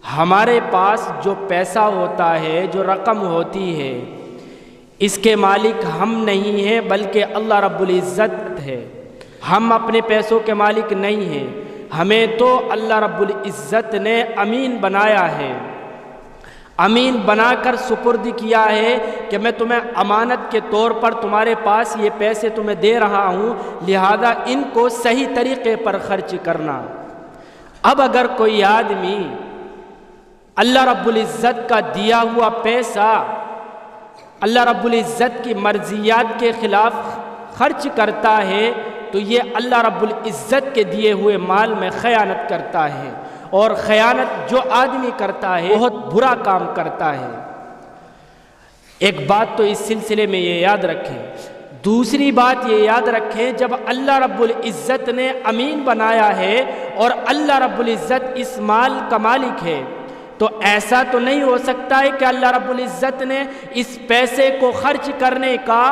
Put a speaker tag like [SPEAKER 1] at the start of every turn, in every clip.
[SPEAKER 1] ہمارے پاس جو پیسہ ہوتا ہے، جو رقم ہوتی ہے، اس کے مالک ہم نہیں ہیں بلکہ اللہ رب العزت ہے۔ ہم اپنے پیسوں کے مالک نہیں ہیں، ہمیں تو اللہ رب العزت نے امین بنایا ہے، امین بنا کر سپرد کیا ہے کہ میں تمہیں امانت کے طور پر تمہارے پاس یہ پیسے تمہیں دے رہا ہوں، لہذا ان کو صحیح طریقے پر خرچ کرنا۔ اب اگر کوئی آدمی اللہ رب العزت کا دیا ہوا پیسہ اللہ رب العزت کی مرضیات کے خلاف خرچ کرتا ہے تو یہ اللہ رب العزت کے دیے ہوئے مال میں خیانت کرتا ہے، اور خیانت جو آدمی کرتا ہے بہت برا کام کرتا ہے۔ ایک بات تو اس سلسلے میں یہ یاد رکھیں۔ دوسری بات یہ یاد رکھیں، جب اللہ رب العزت نے امین بنایا ہے اور اللہ رب العزت اس مال کا مالک ہے، تو ایسا تو نہیں ہو سکتا ہے کہ اللہ رب العزت نے اس پیسے کو خرچ کرنے کا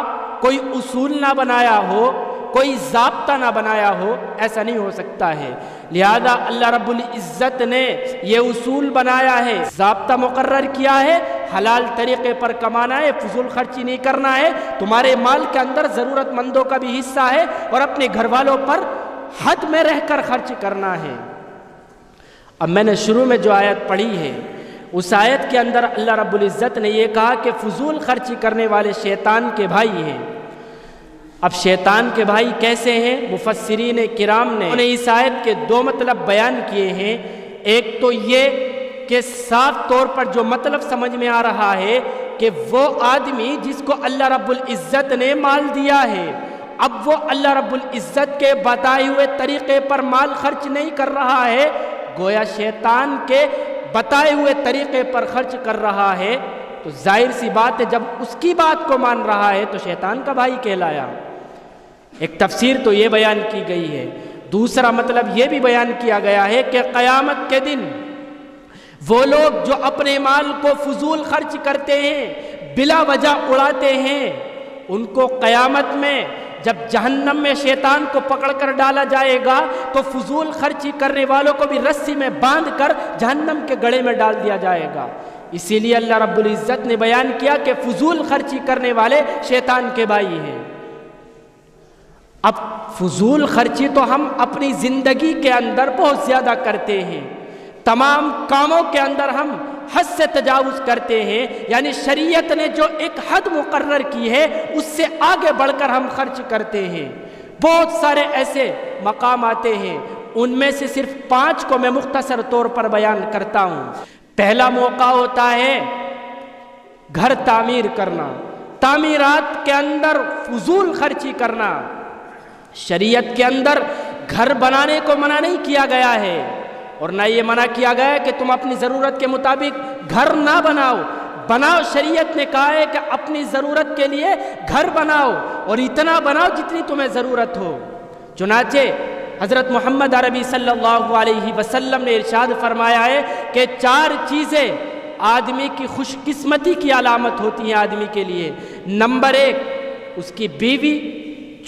[SPEAKER 1] کوئی اصول نہ بنایا ہو، کوئی ضابطہ نہ بنایا ہو، ایسا نہیں ہو سکتا ہے۔ لہذا اللہ رب العزت نے یہ اصول بنایا ہے، ضابطہ مقرر کیا ہے، حلال طریقے پر کمانا ہے، فضول خرچی نہیں کرنا ہے، تمہارے مال کے اندر ضرورت مندوں کا بھی حصہ ہے اور اپنے گھر والوں پر حد میں رہ کر خرچ کرنا ہے۔ اب میں نے شروع میں جو آیت پڑھی ہے، اس آیت کے اندر اللہ رب العزت نے یہ کہا کہ فضول خرچی کرنے والے شیطان کے بھائی ہیں۔ اب شیطان کے بھائی کیسے ہیں؟ مفسرین کرام نے اس آیت کے دو مطلب بیان کیے ہیں۔ ایک تو یہ کہ صاف طور پر جو مطلب سمجھ میں آ رہا ہے کہ وہ آدمی جس کو اللہ رب العزت نے مال دیا ہے، اب وہ اللہ رب العزت کے بتائے ہوئے طریقے پر مال خرچ نہیں کر رہا ہے، گویا شیطان کے بتائے ہوئے طریقے پر خرچ کر رہا ہے، تو ظاہر سی بات ہے جب اس کی بات کو مان رہا ہے تو شیطان کا بھائی کہلایا۔ ایک تفسیر تو یہ بیان کی گئی ہے۔ دوسرا مطلب یہ بھی بیان کیا گیا ہے کہ قیامت کے دن وہ لوگ جو اپنے مال کو فضول خرچ کرتے ہیں، بلا وجہ اڑاتے ہیں، ان کو قیامت میں جب جہنم میں شیطان کو پکڑ کر ڈالا جائے گا تو فضول خرچی کرنے والوں کو بھی رسی میں باندھ کر جہنم کے گڑھے میں ڈال دیا جائے گا۔ اسی لیے اللہ رب العزت نے بیان کیا کہ فضول خرچی کرنے والے شیطان کے بھائی ہیں۔ اب فضول خرچی تو ہم اپنی زندگی کے اندر بہت زیادہ کرتے ہیں، تمام کاموں کے اندر ہم حد سے تجاوز کرتے ہیں، یعنی شریعت نے جو ایک حد مقرر کی ہے اس سے آگے بڑھ کر ہم خرچ کرتے ہیں۔ بہت سارے ایسے مقام آتے ہیں، ان میں سے صرف 5 کو میں مختصر طور پر بیان کرتا ہوں۔ پہلا موقع ہوتا ہے گھر تعمیر کرنا، تعمیرات کے اندر فضول خرچی کرنا۔ شریعت کے اندر گھر بنانے کو منع نہیں کیا گیا ہے، اور نہ یہ منع کیا گیا ہے کہ تم اپنی ضرورت کے مطابق گھر نہ بناؤ، بناؤ۔ شریعت نے کہا ہے کہ اپنی ضرورت کے لیے گھر بناؤ، اور اتنا بناؤ جتنی تمہیں ضرورت ہو۔ چنانچہ حضرت محمد عربی صلی اللہ علیہ وسلم نے ارشاد فرمایا ہے کہ 4 چیزیں آدمی کی خوش قسمتی کی علامت ہوتی ہیں آدمی کے لیے۔ نمبر 1، اس کی بیوی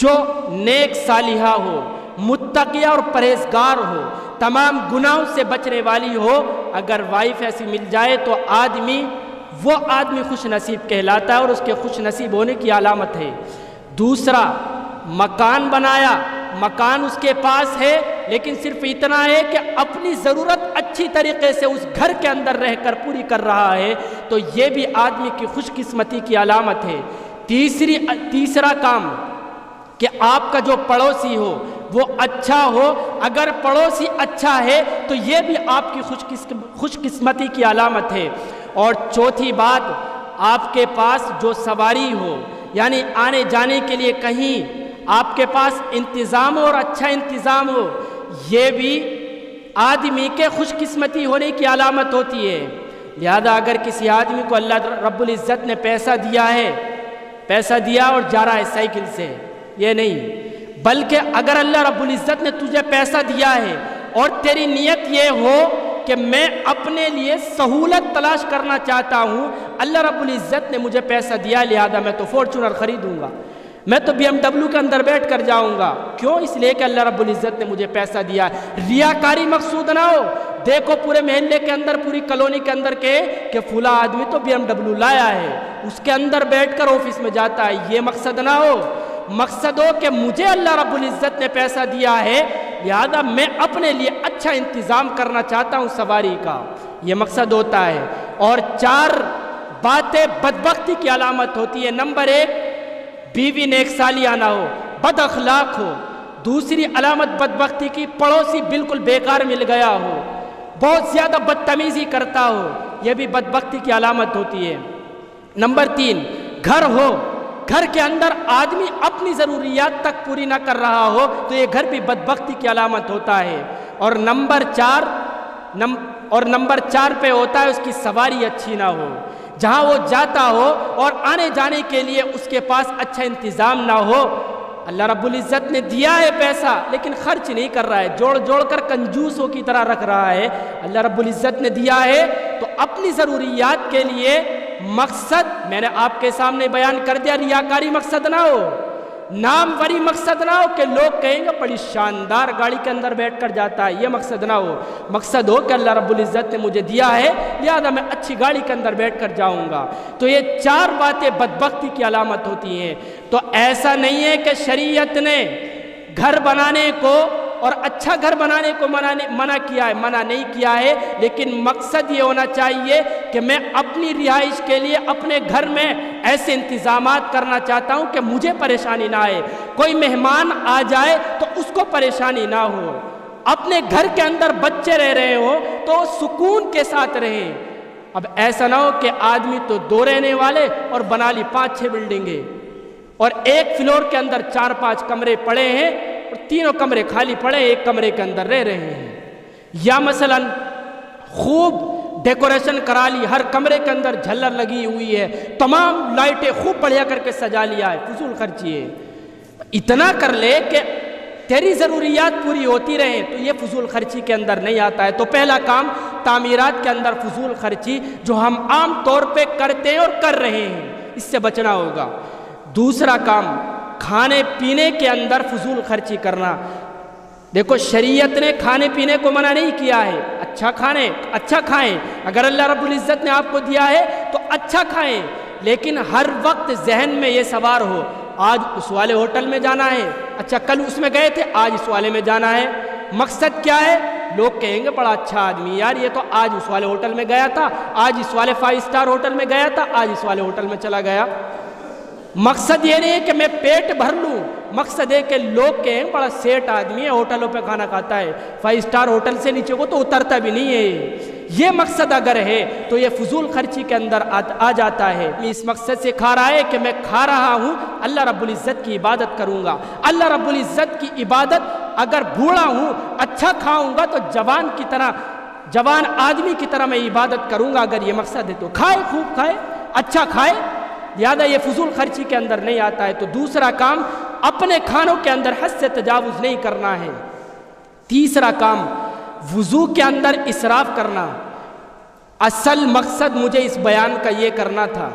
[SPEAKER 1] جو نیک صالحہ ہو، متقیہ اور پرہیزگار ہو، تمام گناہوں سے بچنے والی ہو۔ اگر وائف ایسی مل جائے تو وہ آدمی خوش نصیب کہلاتا ہے، اور اس کے خوش نصیب ہونے کی علامت ہے۔ دوسرا، مکان بنایا، مکان اس کے پاس ہے لیکن صرف اتنا ہے کہ اپنی ضرورت اچھی طریقے سے اس گھر کے اندر رہ کر پوری کر رہا ہے، تو یہ بھی آدمی کی خوش قسمتی کی علامت ہے۔ تیسرا کام کہ آپ کا جو پڑوسی ہو وہ اچھا ہو، اگر پڑوسی اچھا ہے تو یہ بھی آپ کی خوش قسمتی کی علامت ہے۔ اور چوتھی بات، آپ کے پاس جو سواری ہو، یعنی آنے جانے کے لیے کہیں آپ کے پاس انتظام ہو اور اچھا انتظام ہو، یہ بھی آدمی کے خوش قسمتی ہونے کی علامت ہوتی ہے۔ لہذا اگر کسی آدمی کو اللہ رب العزت نے پیسہ دیا اور جا رہا ہے سائیکل سے، یہ نہیں، بلکہ اگر اللہ رب العزت نے تجھے پیسہ دیا ہے اور تیری نیت یہ ہو کہ میں اپنے لیے سہولت تلاش کرنا چاہتا ہوں، اللہ رب العزت نے مجھے پیسہ دیا لہذا میں تو فارچونر خریدوں گا، میں تو BMW کے اندر بیٹھ کر جاؤں گا، کیوں؟ اس لیے کہ اللہ رب العزت نے مجھے پیسہ دیا۔ ریاکاری مقصود نہ ہو، دیکھو پورے محلے کے اندر، پوری کالونی کے اندر کہ فلاں آدمی تو BMW لایا ہے، اس کے اندر بیٹھ کر آفس میں جاتا ہے، یہ مقصد نہ ہو۔ مقصد ہو کہ مجھے اللہ رب العزت نے پیسہ دیا ہے، لہذا میں اپنے لیے اچھا انتظام کرنا چاہتا ہوں سواری کا، یہ مقصد ہوتا ہے۔ اور 4 باتیں بدبختی کی علامت ہوتی ہے۔ نمبر 1، بیوی نیک سالیہ نہ ہو، بد اخلاق ہو۔ دوسری علامت بدبختی کی، پڑوسی بالکل بیکار مل گیا ہو، بہت زیادہ بدتمیزی کرتا ہو، یہ بھی بدبختی کی علامت ہوتی ہے۔ نمبر 3، گھر ہو، گھر کے اندر آدمی اپنی ضروریات تک پوری نہ کر رہا ہو تو یہ گھر بھی بدبختی کی علامت ہوتا ہے۔ اور نمبر 4 پہ ہوتا ہے اس کی سواری اچھی نہ ہو، جہاں وہ جاتا ہو اور آنے جانے کے لیے اس کے پاس اچھا انتظام نہ ہو۔ اللہ رب العزت نے دیا ہے پیسہ لیکن خرچ نہیں کر رہا ہے، جوڑ جوڑ کر کنجوسوں کی طرح رکھ رہا ہے۔ اللہ رب العزت نے دیا ہے تو اپنی ضروریات کے لیے مقصد میں نے آپ کے سامنے بیان کر دیا، ریاکاری مقصد نہ ہو، ناموری مقصد نہ ہو کہ لوگ کہیں گے بڑی شاندار گاڑی کے اندر بیٹھ کر جاتا ہے، یہ مقصد نہ ہو۔ مقصد ہو کہ اللہ رب العزت نے مجھے دیا ہے لہذا میں اچھی گاڑی کے اندر بیٹھ کر جاؤں گا۔ تو یہ 4 باتیں بدبختی کی علامت ہوتی ہیں۔ تو ایسا نہیں ہے کہ شریعت نے گھر بنانے کو اور اچھا گھر بنانے کو منع کیا ہے، منع نہیں کیا ہے، لیکن مقصد یہ ہونا چاہیے کہ میں اپنی رہائش کے لیے اپنے گھر میں ایسے انتظامات کرنا چاہتا ہوں کہ مجھے پریشانی نہ آئے، کوئی مہمان آ جائے تو اس کو پریشانی نہ ہو، اپنے گھر کے اندر بچے رہ رہے ہو تو سکون کے ساتھ رہیں۔ اب ایسا نہ ہو کہ آدمی تو 2 رہنے والے اور بنا لی 5-6 بلڈنگیں، اور ایک فلور کے اندر 4-5 کمرے پڑے ہیں اور تینوں کمرے خالی پڑے، ایک کمرے کے اندر رہ رہے ہیں۔ یا مثلا خوب ڈیکوریشن کرا لی، ہر کمرے کے اندر جھلر لگی ہوئی ہے، تمام لائٹیں خوب بڑھیا کر کے سجا لیا ہے، فضول خرچی ہے۔ اتنا کر لے کہ تیری ضروریات پوری ہوتی رہیں تو یہ فضول خرچی کے اندر نہیں آتا ہے۔ تو پہلا کام تعمیرات کے اندر فضول خرچی جو ہم عام طور پہ کرتے ہیں اور کر رہے ہیں، اس سے بچنا ہوگا۔ دوسرا کام کھانے پینے کے اندر فضول خرچی کرنا۔ دیکھو شریعت نے کھانے پینے کو منع نہیں کیا ہے، اچھا کھائیں، اگر اللہ رب العزت نے آپ کو دیا ہے تو اچھا کھائیں، لیکن ہر وقت ذہن میں یہ سوار ہو آج اس والے ہوٹل میں جانا ہے، اچھا کل اس میں گئے تھے آج اس والے میں جانا ہے۔ مقصد کیا ہے؟ لوگ کہیں گے بڑا اچھا آدمی یار، یہ تو آج اس والے ہوٹل میں گیا تھا، آج اس والے 5 اسٹار ہوٹل میں گیا تھا، آج اس والے ہوٹل میں چلا گیا۔ مقصد یہ نہیں ہے کہ میں پیٹ بھر لوں، مقصد ہے کہ لوگ کہیں بڑا سیٹ آدمی ہے، ہوٹلوں پہ کھانا کھاتا ہے، 5 اسٹار ہوٹل سے نیچے کو تو اترتا بھی نہیں ہے۔ یہ مقصد اگر ہے تو یہ فضول خرچی کے اندر آ جاتا ہے۔ اس مقصد سے کھا رہا ہے کہ میں کھا رہا ہوں اللہ رب العزت کی عبادت کروں گا، اللہ رب العزت کی عبادت اگر بوڑھا ہوں اچھا کھاؤں گا تو جوان آدمی کی طرح میں عبادت کروں گا۔ اگر یہ مقصد ہے تو کھائے، خوب کھائے، اچھا کھائے، لہذا یہ فضول خرچی کے اندر نہیں آتا ہے۔ تو دوسرا کام اپنے کھانوں کے اندر حد سے تجاوز نہیں کرنا ہے۔ تیسرا کام وضو کے اندر اسراف کرنا۔ اصل مقصد مجھے اس بیان کا یہ کرنا تھا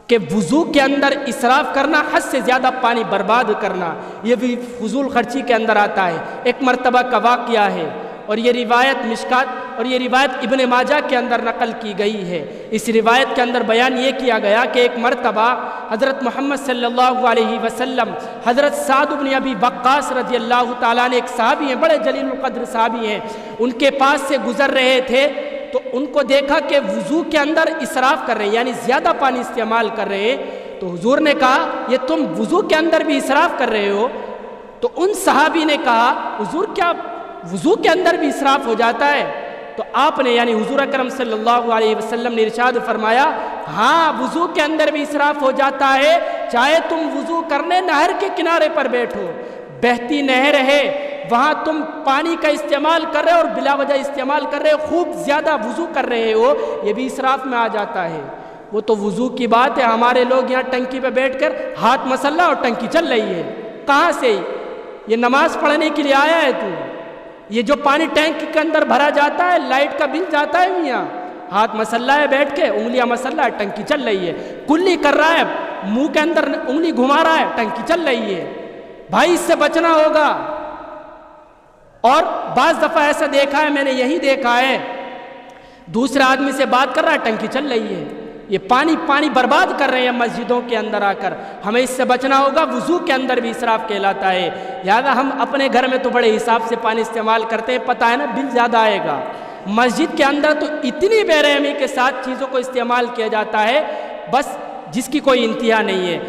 [SPEAKER 1] کہ وضو کے اندر اسراف کرنا، حد سے زیادہ پانی برباد کرنا، یہ بھی فضول خرچی کے اندر آتا ہے۔ ایک مرتبہ کا واقعہ ہے اور یہ روایت مشکات اور یہ روایت ابن ماجہ کے اندر نقل کی گئی ہے۔ اس روایت کے اندر بیان یہ کیا گیا کہ ایک مرتبہ حضرت محمد صلی اللہ علیہ وسلم حضرت سعد بن ابی وقاص رضی اللہ تعالیٰ نے، ایک صحابی ہیں، بڑے جلیل القدر صحابی ہیں، ان کے پاس سے گزر رہے تھے تو ان کو دیکھا کہ وضو کے اندر اسراف کر رہے ہیں، یعنی زیادہ پانی استعمال کر رہے ہیں۔ تو حضور نے کہا یہ تم وضو کے اندر بھی اسراف کر رہے ہو؟ تو ان صحابی نے کہا حضور کیا وضو کے اندر بھی اسراف ہو جاتا ہے؟ تو آپ نے یعنی حضور اکرم صلی اللہ علیہ وسلم نے ارشاد فرمایا ہاں وضو کے اندر بھی اسراف ہو جاتا ہے، چاہے تم وضو کرنے نہر کے کنارے پر بیٹھو، بہتی نہر ہے وہاں تم پانی کا استعمال کر رہے ہو اور بلا وجہ استعمال کر رہے ہو، خوب زیادہ وضو کر رہے ہو، یہ بھی اسراف میں آ جاتا ہے۔ وہ تو وضو کی بات ہے، ہمارے لوگ یہاں ٹنکی پہ بیٹھ کر ہاتھ مسلح اور ٹنکی چل رہی ہے، کہاں سے؟ یہ نماز پڑھنے کے لیے آیا ہے تو؟ یہ جو پانی ٹینک کے اندر بھرا جاتا ہے لائٹ کا بل جاتا ہے میاں، ہاتھ مسلح ہے بیٹھ کے، انگلیاں مسلح ہے، ٹنکی چل رہی ہے، کلی کر رہا ہے، منہ کے اندر انگلی گھما رہا ہے، ٹنکی چل رہی ہے۔ بھائی اس سے بچنا ہوگا، اور بعض دفعہ ایسا دیکھا ہے، میں نے یہی دیکھا ہے، دوسرے آدمی سے بات کر رہا ہے، ٹنکی چل رہی ہے، یہ پانی برباد کر رہے ہیں مسجدوں کے اندر آ کر. ہمیں اس سے بچنا ہوگا. وضو کے اندر بھی اسراف کہلاتا ہے. لہذا ہم اپنے گھر میں تو بڑے حساب سے پانی استعمال کرتے ہیں، پتہ ہے نا بل زیادہ آئے گا. مسجد کے اندر تو اتنی بے رحمی کے ساتھ چیزوں کو استعمال کیا جاتا ہے بس جس کی کوئی انتہا نہیں ہے.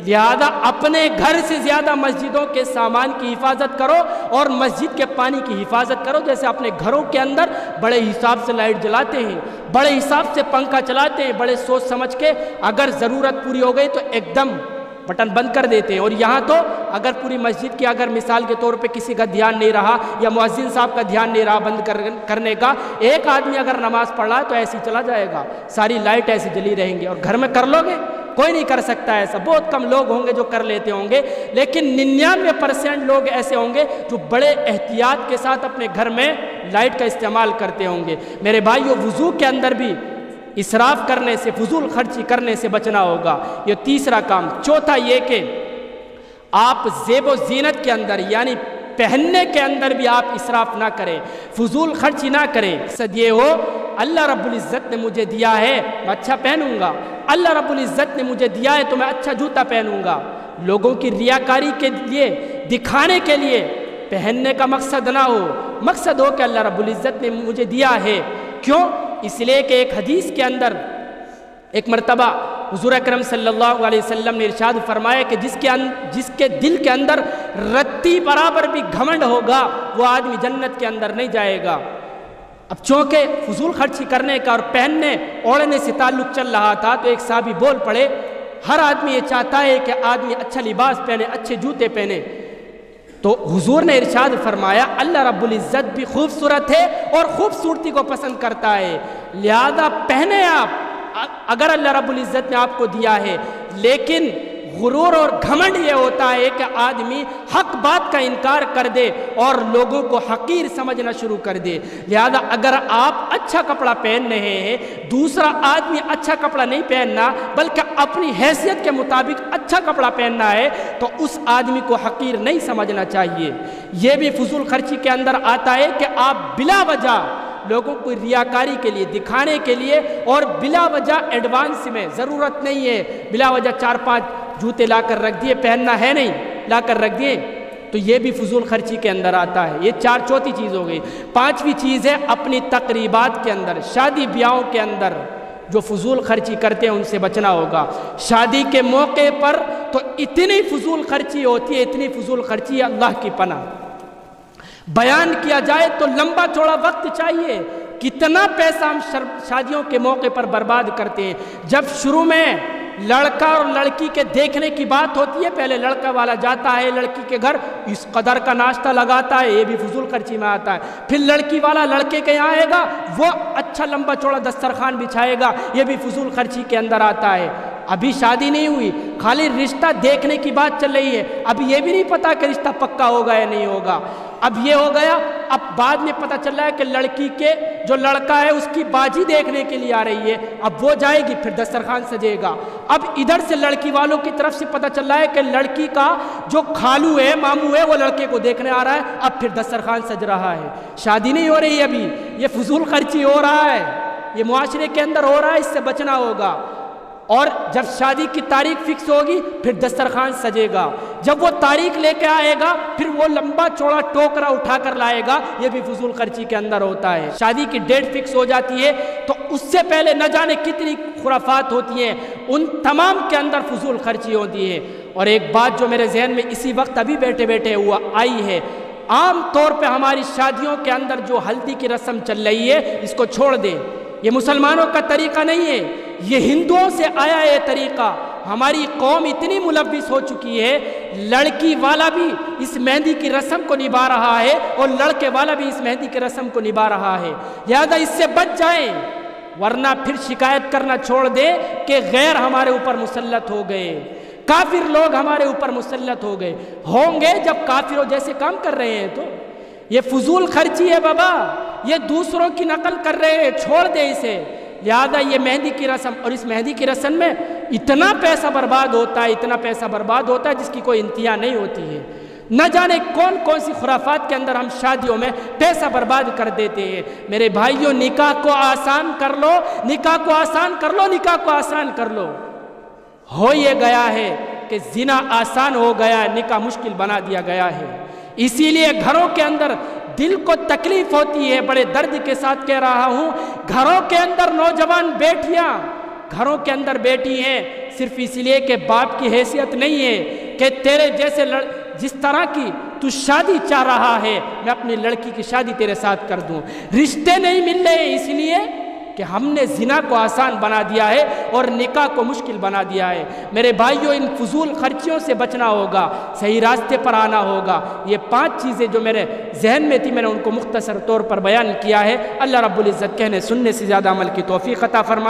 [SPEAKER 1] لہذا اپنے گھر سے زیادہ مسجدوں کے سامان کی حفاظت کرو اور مسجد کے پانی کی حفاظت کرو. جیسے اپنے گھروں کے اندر بڑے حساب سے لائٹ جلاتے ہیں، بڑے حساب سے پنکھا چلاتے ہیں، بڑے سوچ سمجھ کے اگر ضرورت پوری ہو گئی تو ایک دم بٹن بند کر دیتے ہیں. اور یہاں تو اگر پوری مسجد کی اگر مثال کے طور پہ کسی کا دھیان نہیں رہا یا مؤذن صاحب کا دھیان نہیں رہا بند کرنے کا، ایک آدمی اگر نماز پڑھ رہا ہے تو ایسے ہی چلا جائے گا، ساری لائٹ ایسی جلی رہیں گی. اور گھر میں کر لو گے؟ کوئی نہیں کر سکتا ایسا. بہت کم لوگ ہوں گے جو کر لیتے ہوں گے، لیکن 99% لوگ ایسے ہوں گے جو بڑے احتیاط کے ساتھ اپنے گھر میں لائٹ کا استعمال کرتے ہوں گے. میرے بھائیو، وضو کے اندر بھی اسراف کرنے سے، فضول خرچی کرنے سے بچنا ہوگا. یہ تیسرا کام. چوتھا یہ کہ آپ زیب و زینت کے اندر یعنی پہننے کے اندر بھی آپ اسراف نہ کریں، فضول خرچی نہ کریں. مقصد یہ ہو اللہ رب العزت نے مجھے دیا ہے میں اچھا پہنوں گا، اللہ رب العزت نے مجھے دیا ہے تو میں اچھا جوتا پہنوں گا. لوگوں کی ریاکاری کے لیے، دکھانے کے لیے پہننے کا مقصد نہ ہو. مقصد ہو کہ اللہ رب العزت نے مجھے دیا ہے. کیوں؟ اس لیے کہ ایک حدیث کے اندر ایک مرتبہ حضور اکرم صلی اللہ علیہ وسلم نے ارشاد فرمایا کہ جس کے دل کے اندر رتی برابر بھی گھمنڈ ہوگا وہ آدمی جنت کے اندر نہیں جائے گا. اب چونکہ فضول خرچی کرنے کا اور پہننے اوڑھنے سے تعلق چل رہا تھا تو ایک صحابی بول پڑے، ہر آدمی یہ چاہتا ہے کہ آدمی اچھا لباس پہنے، اچھے جوتے پہنے. تو حضور نے ارشاد فرمایا اللہ رب العزت بھی خوبصورت ہے اور خوبصورتی کو پسند کرتا ہے، لہذا پہنے آپ اگر اللہ رب العزت نے آپ کو دیا ہے. لیکن غرور اور گھمنڈ یہ ہوتا ہے کہ آدمی حق بات کا انکار کر دے اور لوگوں کو حقیر سمجھنا شروع کر دے. لہذا اگر آپ اچھا کپڑا پہن رہے ہیں، دوسرا آدمی اچھا کپڑا نہیں پہننا بلکہ اپنی حیثیت کے مطابق اچھا کپڑا پہننا ہے تو اس آدمی کو حقیر نہیں سمجھنا چاہیے. یہ بھی فضول خرچی کے اندر آتا ہے کہ آپ بلا وجہ لوگوں کو ریاکاری کے لیے، دکھانے کے لیے اور بلا وجہ ایڈوانس میں، ضرورت نہیں ہے بلا وجہ 4-5 جوتے لا کر رکھ دیے، پہننا ہے نہیں لا کر رکھ دیے، تو یہ بھی فضول خرچی کے اندر آتا ہے. یہ چوتھی چیز ہو گئی. پانچویں چیز ہے اپنی تقریبات کے اندر، شادی بیاہوں کے اندر جو فضول خرچی کرتے ہیں ان سے بچنا ہوگا. شادی کے موقع پر تو اتنی فضول خرچی ہوتی ہے، اتنی فضول خرچی ہے اللہ کی پناہ. بیان کیا جائے تو لمبا چوڑا وقت چاہیے. کتنا پیسہ ہم شادیوں کے موقع پر برباد کرتے ہیں. جب شروع میں لڑکا اور لڑکی کے دیکھنے کی بات ہوتی ہے، پہلے لڑکا والا جاتا ہے لڑکی کے گھر، اس قدر کا ناشتہ لگاتا ہے، یہ بھی فضول خرچی میں آتا ہے. پھر لڑکی والا لڑکے کے یہاں آئے گا، وہ اچھا لمبا چوڑا دسترخوان بچھائے گا، یہ بھی فضول خرچی کے اندر آتا ہے. ابھی شادی نہیں ہوئی، خالی رشتہ دیکھنے کی بات چل رہی ہے، اب یہ بھی نہیں پتا کہ رشتہ پکا ہوگا یا نہیں ہوگا. اب یہ ہو گیا، اب بعد میں پتہ چل رہا ہے کہ لڑکی کے جو لڑکا ہے اس کی باجی دیکھنے کے لیے آ رہی ہے، اب وہ جائے گی، پھر دسترخوان سجے گا. اب ادھر سے لڑکی والوں کی طرف سے پتہ چل رہا ہے کہ لڑکی کا جو خالو ہے، ماموں ہے، وہ لڑکے کو دیکھنے آ رہا ہے، اب پھر دسترخوان سج رہا ہے. شادی نہیں ہو رہی ہے ابھی، یہ فضول خرچی ہو رہا ہے، یہ معاشرے کے اندر ہو رہا ہے، اس سے بچنا ہوگا. اور جب شادی کی تاریخ فکس ہوگی پھر دسترخوان سجے گا. جب وہ تاریخ لے کے آئے گا پھر وہ لمبا چوڑا ٹوکرا اٹھا کر لائے گا، یہ بھی فضول خرچی کے اندر ہوتا ہے. شادی کی ڈیٹ فکس ہو جاتی ہے تو اس سے پہلے نہ جانے کتنی خرافات ہوتی ہیں، ان تمام کے اندر فضول خرچی ہوتی ہے. اور ایک بات جو میرے ذہن میں اسی وقت ابھی بیٹھے بیٹھے ہوا آئی ہے، عام طور پہ ہماری شادیوں کے اندر جو ہلدی کی رسم چل رہی ہے اس کو چھوڑ دیں. یہ مسلمانوں کا طریقہ نہیں ہے، یہ ہندوؤں سے آیا ہے طریقہ. ہماری قوم اتنی ملوث ہو چکی ہے، لڑکی والا بھی اس مہندی کی رسم کو نبھا رہا ہے اور لڑکے والا بھی اس مہندی کی رسم کو نبھا رہا ہے. لہذا اس سے بچ جائیں، ورنہ پھر شکایت کرنا چھوڑ دیں کہ غیر ہمارے اوپر مسلط ہو گئے، کافر لوگ ہمارے اوپر مسلط ہو گئے. ہوں گے جب کافروں جیسے کام کر رہے ہیں تو یہ فضول خرچی ہے بابا، یہ دوسروں کی نقل کر رہے ہیں، چھوڑ دے اسے. لہذا یہ مہندی کی رسم، اور اس مہندی کی رسم میں اتنا پیسہ برباد ہوتا ہے، اتنا پیسہ برباد ہوتا ہے جس کی کوئی انتہا نہیں ہوتی ہے. نہ جانے کون کون سی خرافات کے اندر ہم شادیوں میں پیسہ برباد کر دیتے ہیں۔ میرے بھائیوں، نکاح کو آسان کر لو، نکاح کو آسان کر لو، نکاح کو آسان کر لو۔ ہو یہ گیا ہے کہ زنا آسان ہو گیا، نکاح مشکل بنا دیا گیا ہے۔ اسی لیے گھروں کے اندر دل کو تکلیف ہوتی ہے، بڑے درد کے ساتھ کہہ رہا ہوں، گھروں کے اندر نوجوان بیٹیاں گھروں کے اندر بیٹھی ہیں صرف اس لیے کہ باپ کی حیثیت نہیں ہے کہ تیرے جیسے جس طرح کی تو شادی چاہ رہا ہے میں اپنی لڑکی کی شادی تیرے ساتھ کر دوں۔ رشتے نہیں مل رہے اس لیے کہ ہم نے زنا کو آسان بنا دیا ہے اور نکاح کو مشکل بنا دیا ہے۔ میرے بھائیوں، ان فضول خرچیوں سے بچنا ہوگا، صحیح راستے پر آنا ہوگا۔ یہ 5 چیزیں جو میرے ذہن میں تھی میں نے ان کو مختصر طور پر بیان کیا ہے۔ اللہ رب العزت کہنے سننے سے زیادہ عمل کی توفیق عطا فرمائے۔